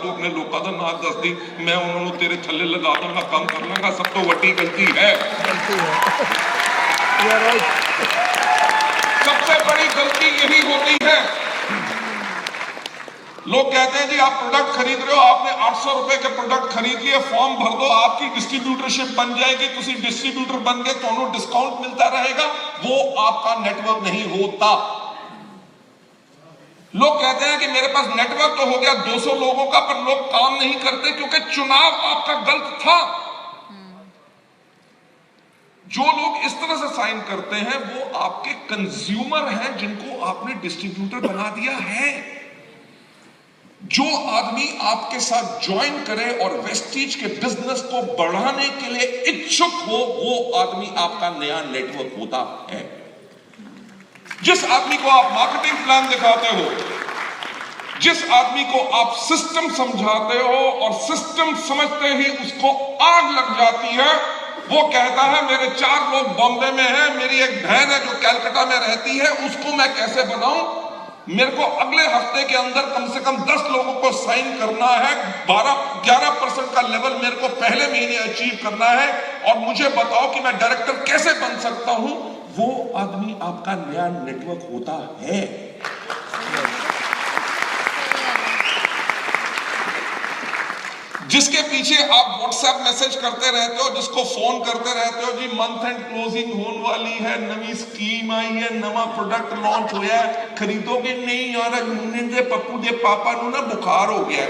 तू अपने लोगों का नाम दस दी, मैं उन्होंने तेरे थल्ले लगा दूंगा, कम कर लूंगा। सब तो वड्डी गलती है, सबसे बड़ी गलती यही होती है। लोग कहते हैं जी आप प्रोडक्ट खरीद रहे हो, आपने 800 रुपए के प्रोडक्ट खरीद लिए, फॉर्म भर दो, आपकी डिस्ट्रीब्यूटरशिप बन जाएगी, तुसी डिस्ट्रीब्यूटर बन गए, दोनों डिस्काउंट मिलता रहेगा। वो आपका नेटवर्क नहीं होता। लोग कहते हैं कि मेरे पास नेटवर्क तो हो गया 200 लोगों का, पर लोग काम नहीं करते क्योंकि चुनाव आपका गलत था। जो लोग इस तरह से साइन करते हैं वो आपके कंज्यूमर हैं, जिनको आपने डिस्ट्रीब्यूटर बना दिया है। जो आदमी आपके साथ ज्वाइन करे और वेस्टीज के बिजनेस को बढ़ाने के लिए इच्छुक हो, वो आदमी आपका नया नेटवर्क होता है। जिस आदमी को आप मार्केटिंग प्लान दिखाते हो, जिस आदमी को आप सिस्टम समझाते हो और सिस्टम समझते ही उसको आग लग जाती है, वो कहता है मेरे 4 लोग बॉम्बे में हैं, मेरी एक बहन है जो कलकत्ता में रहती है, उसको मैं कैसे बनाऊं? मेरे को अगले हफ्ते के अंदर कम से कम 10 लोगों को साइन करना है, 11% का लेवल मेरे को पहले महीने अचीव करना है, और मुझे बताओ कि मैं डायरेक्टर कैसे बन सकता हूं। वो आदमी आपका नया नेटवर्क होता है। जिसके पीछे आप व्हाट्सएप मैसेज करते रहते हो, जिसको फोन करते रहते हो, जी मंथ एंड क्लोजिंग होने वाली है, नवी स्कीम आई है, नवा प्रोडक्ट लॉन्च होया है, खरीदोगे? नहीं यार, मुन्ने दे पप्पू दे पापा नू ना बुखार हो गया।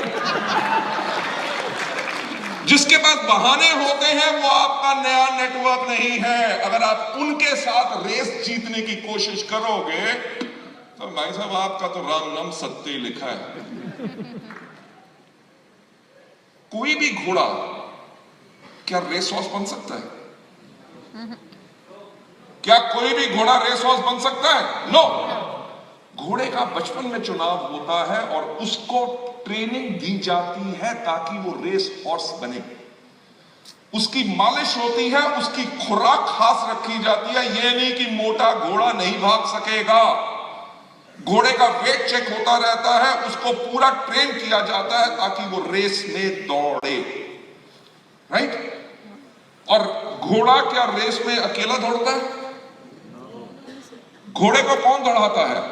जिसके पास बहाने होते हैं वो आपका नया नेटवर्क नहीं है। अगर आप उनके साथ रेस जीतने की कोशिश करोगे तो भाई साहब आपका तो राम नाम सत्य लिखा है। कोई भी घोड़ा क्या रेस हॉर्स बन सकता है? क्या कोई भी घोड़ा रेस हॉर्स बन सकता है? नो। घोड़े का बचपन में चुनाव होता है और उसको ट्रेनिंग दी जाती है ताकि वो रेस हॉर्स बने। उसकी मालिश होती है, उसकी खुराक खास रखी जाती है। यह नहीं कि मोटा घोड़ा नहीं भाग सकेगा। घोड़े का वेट चेक होता रहता है, उसको पूरा ट्रेन किया जाता है ताकि वो रेस में दौड़े, राइट? और घोड़ा क्या रेस में अकेला दौड़ता है? घोड़े को कौन दौड़ाता है?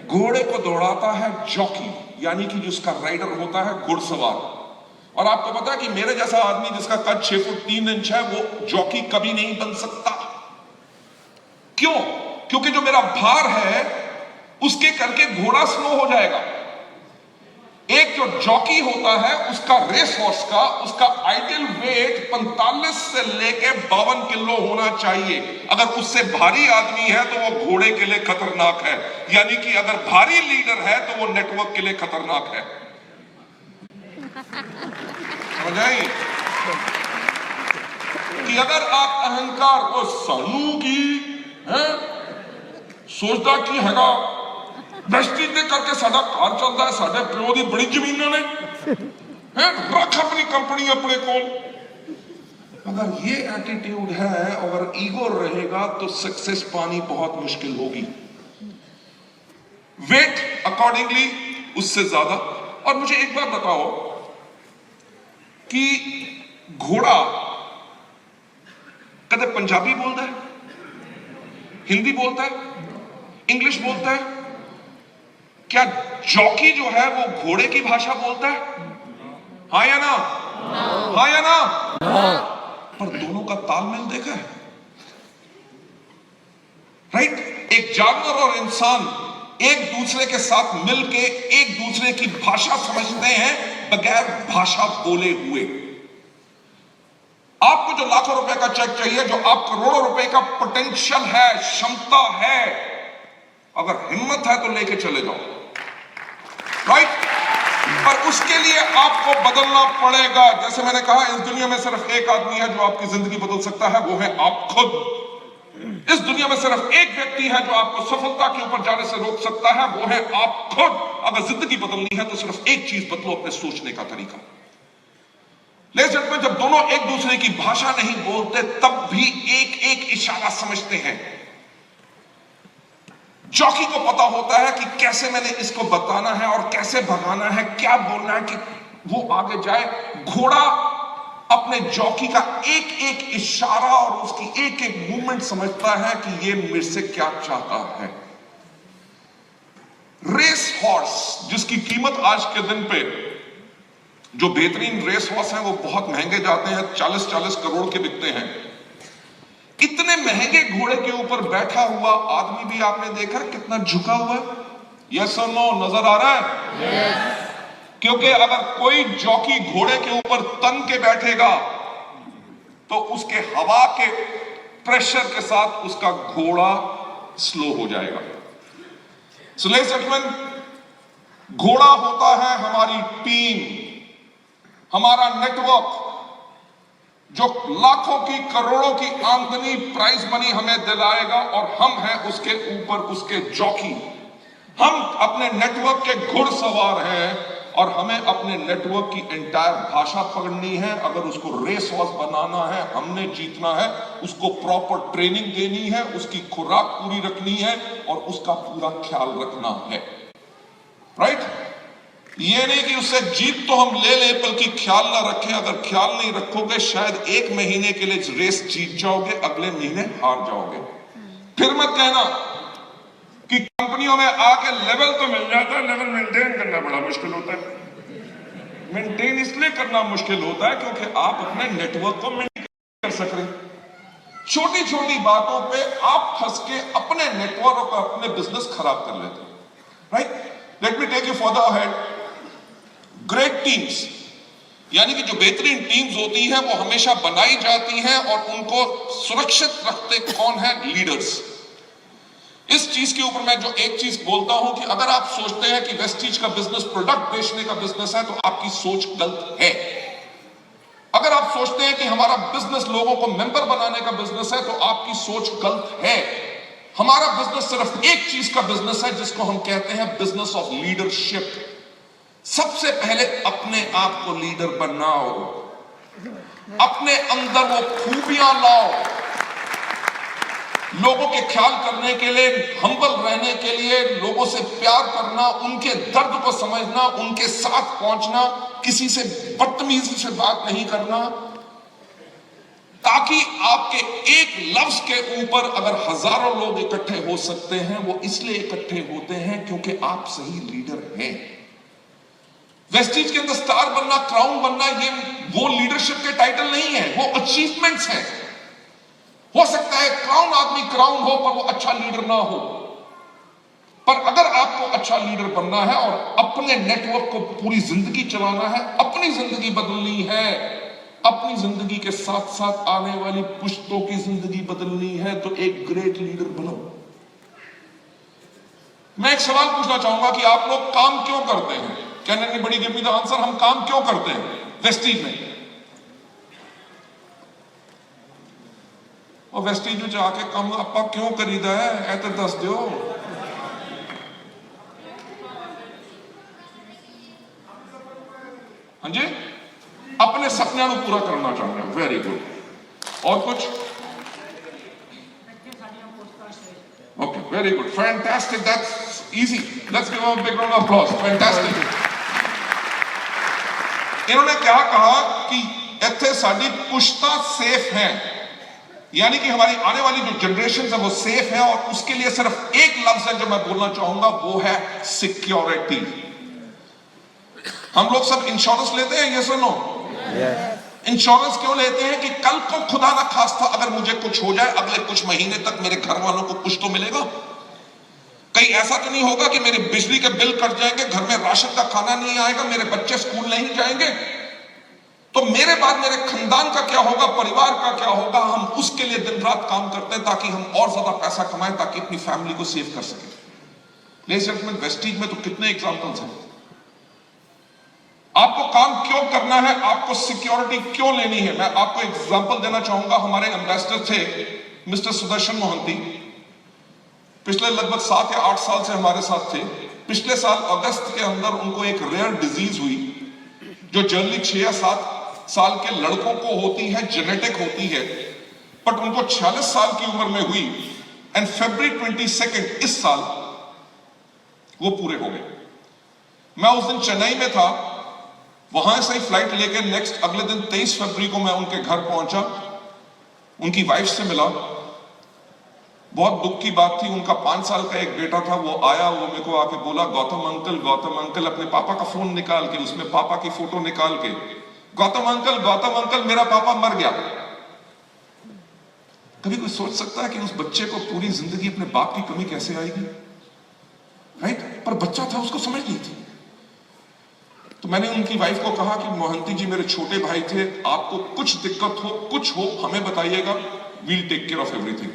घोड़े को दौड़ाता है जॉकी, यानी कि जिसका राइडर होता है घुड़सवार। और आपको पता है कि मेरे जैसा आदमी जिसका कद 6 फुट 3 इंच है, वो जॉकी कभी नहीं बन सकता। क्यों? क्योंकि जो मेरा भार है उसके करके घोड़ा स्लो हो जाएगा। एक जो जॉकी होता है उसका, रेस हॉर्स का, उसका आइडियल वेट 45 से लेके 52 किलो होना चाहिए। अगर उससे भारी आदमी है तो वो घोड़े के लिए खतरनाक है, यानी कि अगर भारी लीडर है तो वो नेटवर्क के लिए खतरनाक है। समझ आई? कि अगर आप अहंकार को सानू की है सोचता कि हैगा वेस्टीज ने करके साडा घर चलता है, साडे प्यो दी बड़ी जमीनां ने है, रख अपनी कंपनी अपने कोल। अगर ये एटीट्यूड है, अगर ईगो रहेगा तो सक्सेस पानी बहुत मुश्किल होगी। वेट अकॉर्डिंगली उससे ज्यादा। और मुझे एक बात बताओ कि घोड़ा कदे पंजाबी बोलता है, हिंदी बोलता है, इंग्लिश बोलता है? क्या जॉकी जो है वो घोड़े की भाषा बोलता है? हाँ या ना? हाँ या ना? पर दोनों का तालमेल देखा है, राइट? एक जानवर और इंसान एक दूसरे के साथ मिलके एक दूसरे की भाषा समझते हैं बगैर भाषा बोले हुए। आपको जो लाखों रुपए का चेक चाहिए, जो आप करोड़ों रुपए का पोटेंशियल है, क्षमता है, अगर हिम्मत है तो लेके चले जाओ, राइट? पर उसके लिए आपको बदलना पड़ेगा। जैसे मैंने कहा, इस दुनिया में सिर्फ एक आदमी है जो आपकी जिंदगी बदल सकता है, वो है आप खुद। इस दुनिया में सिर्फ एक व्यक्ति है जो आपको सफलता के ऊपर जाने से रोक सकता है, वो है आप खुद। अगर जिंदगी बदलनी है तो सिर्फ एक चीज बदलो, अपने सोचने का तरीका। लेकिन जब जब दोनों एक दूसरे की भाषा नहीं बोलते तब भी एक एक इशारा समझते हैं। जॉकी को पता होता है कि कैसे मैंने इसको बताना है और कैसे भगाना है, क्या बोलना है कि वो आगे जाए। घोड़ा अपने जॉकी का एक एक इशारा और उसकी एक एक मूवमेंट समझता है कि ये मेरे से क्या चाहता है। रेस हॉर्स, जिसकी कीमत आज के दिन पे, जो बेहतरीन रेस हॉर्स हैं वो बहुत महंगे जाते हैं, 40-40 करोड़ के बिकते हैं। इतने महंगे घोड़े के ऊपर बैठा हुआ आदमी भी आपने देखा कितना झुका हुआ है? यस और नो, नजर आ रहा है? yes. क्योंकि अगर कोई जॉकी घोड़े के ऊपर तन के बैठेगा तो उसके हवा के प्रेशर के साथ उसका घोड़ा स्लो हो जाएगा। सो लेडीज एंड जेंटलमैन, घोड़ा होता है हमारी टीम, हमारा नेटवर्क, जो लाखों की करोड़ों की आमदनी प्राइज मनी हमें दिलाएगा और हम हैं उसके ऊपर उसके जॉकी। हम अपने नेटवर्क के घुड़सवार हैं और हमें अपने नेटवर्क की एंटायर भाषा पकड़नी है। अगर उसको रेस हॉर्स बनाना है, हमने जीतना है, उसको प्रॉपर ट्रेनिंग देनी है, उसकी खुराक पूरी रखनी है और उसका पूरा ख्याल रखना है। राइट? ये नहीं कि उससे जीत तो हम ले ले बल्कि ख्याल ना रखें। अगर ख्याल नहीं रखोगे शायद एक महीने के लिए रेस जीत जाओगे, अगले महीने हार जाओगे। फिर मत कहना कि कंपनियों में आके लेवल तो मिल जाता है, लेवल मेंटेन करना बड़ा मुश्किल होता है। मेंटेन इसलिए करना मुश्किल होता है क्योंकि आप अपने नेटवर्क को मेंटेन कर सक रहे। छोटी छोटी बातों पे आप फंस के अपने नेटवर्क और अपने बिजनेस खराब कर लेते हैं। Right? Let me take you further ahead. Great teams, यानी कि जो बेहतरीन टीम्स होती हैं वो हमेशा बनाई जाती हैं और उनको सुरक्षित रखते कौन है? लीडर्स। इस चीज के ऊपर मैं जो एक चीज बोलता हूं कि अगर आप सोचते हैं कि वेस्टीज का बिजनेस प्रोडक्ट बेचने का बिजनेस है तो आपकी सोच गलत है। अगर आप सोचते हैं कि हमारा बिजनेस लोगों को मेंबर बनाने का बिजनेस है तो आपकी सोच गलत है। हमारा बिजनेस सिर्फ एक चीज का बिजनेस है जिसको हम कहते हैं बिजनेस ऑफ लीडरशिप। सबसे पहले अपने आप को लीडर बनाओ, अपने अंदर वो खूबियां लाओ, लोगों के ख्याल करने के लिए, हम्बल रहने के लिए, लोगों से प्यार करना, उनके दर्द को समझना, उनके साथ पहुंचना, किसी से बदतमीजी से बात नहीं करना, ताकि आपके एक लफ्ज के ऊपर अगर हजारों लोग इकट्ठे हो सकते हैं, वो इसलिए इकट्ठे होते हैं क्योंकि आप सही लीडर हैं। वेस्टीज के अंदर स्टार बनना, क्राउन बनना, ये वो लीडरशिप के टाइटल नहीं है, वो अचीवमेंट्स हैं। हो सकता है क्राउन आदमी क्राउन हो पर वो अच्छा लीडर ना हो। पर अगर आपको अच्छा लीडर बनना है और अपने नेटवर्क को पूरी जिंदगी चलाना है, अपनी जिंदगी बदलनी है, अपनी जिंदगी के साथ साथ आने वाली पुश्तों की जिंदगी बदलनी है, तो एक ग्रेट लीडर बनो। मैं एक सवाल पूछना चाहूंगा कि आप लोग काम क्यों करते हैं? Can anybody give me the answer? हम काम क्यों करते हैं वेस्टीज में? और वेस्टीज में जाके काम आपा क्यों करीदा है, ऐ तो दस दो। हाँ जी, अपने सपनों को पूरा करना चाहते हैं। Very good. और कुछ? Okay, very good, fantastic, that's easy. Let's give a big round of applause. Fantastic. इन्होंने क्या कहा कि इत्थे साडी पुश्ता सेफ है, यानी कि हमारी आने वाली जो जनरेशन है वो सेफ है, और उसके लिए सिर्फ एक लफ्ज है जो मैं बोलना चाहूंगा, वो है सिक्योरिटी। हम लोग सब इंश्योरेंस लेते हैं, ये सुनो। इंश्योरेंस क्यों लेते हैं? कि कल को खुदा ना खास्ता अगर मुझे कुछ हो जाए, अगले कुछ महीने तक मेरे घर वालों को कुछ तो मिलेगा। कहीं ऐसा तो नहीं होगा कि मेरे बिजली के बिल कट जाएंगे, घर में राशन का खाना नहीं आएगा, मेरे बच्चे स्कूल नहीं जाएंगे, तो मेरे बाद मेरे खानदान का क्या होगा, परिवार का क्या होगा? हम उसके लिए दिन रात काम करते हैं ताकि हम और ज्यादा पैसा कमाएं, ताकि अपनी फैमिली को सेव कर सकें। लेडीज एंड जेंटलमैन, वेस्टीज में तो कितने एग्जांपल्स हैं। आपको काम क्यों करना है, आपको सिक्योरिटी क्यों लेनी है? मैं आपको एग्जांपल देना चाहूंगा। हमारे एम्बेसडर थे मिस्टर सुदर्शन मोहंती, पिछले लगभग 7 या 8 साल से हमारे साथ थे। पिछले साल अगस्त के अंदर उनको एक रेयर डिजीज हुई जो जनरली 6 या 7 साल के लड़कों को होती है, जेनेटिक होती है, बट उनको 46 साल की उम्र में हुई। एंड February 22 इस साल वो पूरे हो गए। मैं उस दिन चेन्नई में था, वहां से ही फ्लाइट लेके नेक्स्ट अगले दिन 23 फरवरी को मैं उनके घर पहुंचा, उनकी वाइफ से मिला। बहुत दुख की बात थी, उनका 5 साल का एक बेटा था, वो आया, वो मेरे को आके बोला, गौतम अंकल, अपने पापा का फोन निकाल के, उसमें पापा की फोटो निकाल के, गौतम अंकल मेरा पापा मर गया। कभी कोई सोच सकता है कि उस बच्चे को पूरी जिंदगी अपने बाप की कमी कैसे आएगी, राइट? पर बच्चा था, उसको समझ नहीं थी। तो मैंने उनकी वाइफ को कहा कि मोहंती जी मेरे छोटे भाई थे, आपको कुछ दिक्कत हो, कुछ हो, हमें बताइएगा, we'll take care of everything.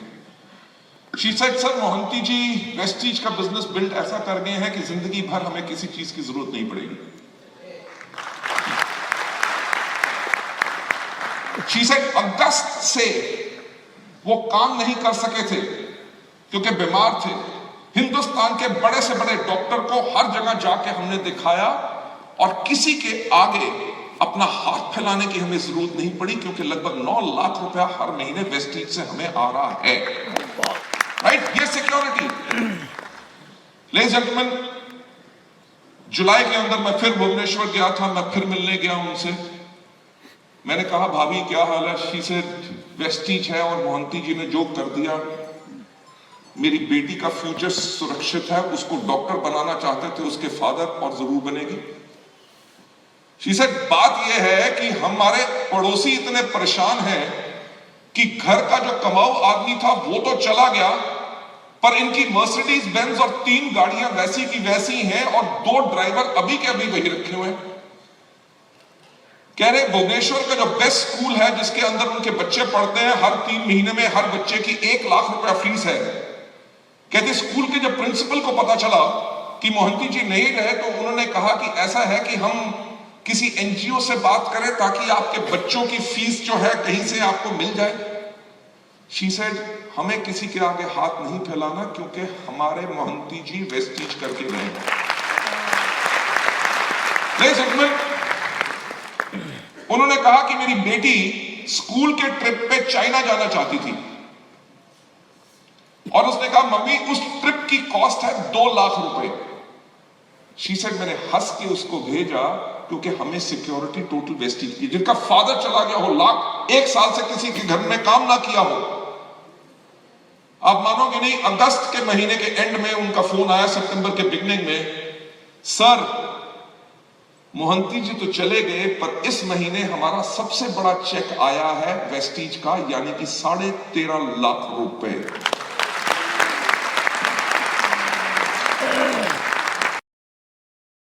She said, sir Mohanty ji Vestige का बिजनेस बिल्ड ऐसा कर गए हैं कि जिंदगी भर हमें किसी चीज की जरूरत नहीं पड़ेगी। शी सेड अगस्त से वो काम नहीं कर सके थे क्योंकि बीमार थे। हिंदुस्तान के बड़े से बड़े डॉक्टर को हर जगह जाके हमने दिखाया और किसी के आगे अपना हाथ फैलाने की हमें जरूरत नहीं पड़ी, क्योंकि लगभग 9 लाख रुपया हर महीने वेस्टीज से हमें आ रहा है, राइट? ये सिक्योरिटी। लेडीज एंड जेंटलमैन, जुलाई के अंदर मैं फिर भुवनेश्वर गया था, मैं फिर मिलने गया उनसे। मैंने कहा, भाभी क्या हाल है? शी सेड, वेस्टीज है और मोहंती जी ने जो कर दिया, मेरी बेटी का फ्यूचर सुरक्षित है, उसको डॉक्टर बनाना चाहते थे उसके फादर, और जरूर बनेगी। शी सेड, बात यह है कि हमारे पड़ोसी इतने परेशान हैं कि घर का जो कमाऊ आदमी था वो तो चला गया, पर इनकी मर्सिडीज बेंज और 3 गाड़ियां वैसी की वैसी हैं और 2 ड्राइवर अभी के अभी वही रखे हुए हैं। कह रहे भुवनेश्वर का जो बेस्ट स्कूल है जिसके अंदर उनके बच्चे पढ़ते हैं, हर 3 महीने में हर बच्चे की 1 लाख रुपया फीस है। कहते स्कूल के जब प्रिंसिपल को पता चला कि मोहंती जी नहीं रहे, तो उन्होंने कहा कि ऐसा है कि हम किसी एनजीओ से बात करें ताकि आपके बच्चों की फीस जो है कहीं से आपको मिल जाए। शी सेड, हमें किसी के आगे हाथ नहीं फैलाना, क्योंकि हमारे मोहंती जी वेस्टीज करके गए। उन्होंने कहा कि मेरी बेटी स्कूल के ट्रिप पे चाइना जाना चाहती थी और उसने कहा, मम्मी उस ट्रिप की कॉस्ट है 2 लाख रुपए। शी सेड, मैंने हंस के उसको भेजा, क्योंकि हमें सिक्योरिटी टोटल वेस्टीज की, जिनका फादर चला गया हो, 1 साल से किसी के घर में काम ना किया हो। आप मानोगे नहीं, अगस्त के महीने के एंड में उनका फोन आया, सितंबर के बिगनिंग में, सर मोहंती जी तो चले गए, पर इस महीने हमारा सबसे बड़ा चेक आया है वेस्टीज का, यानी कि 13.5 लाख रुपए।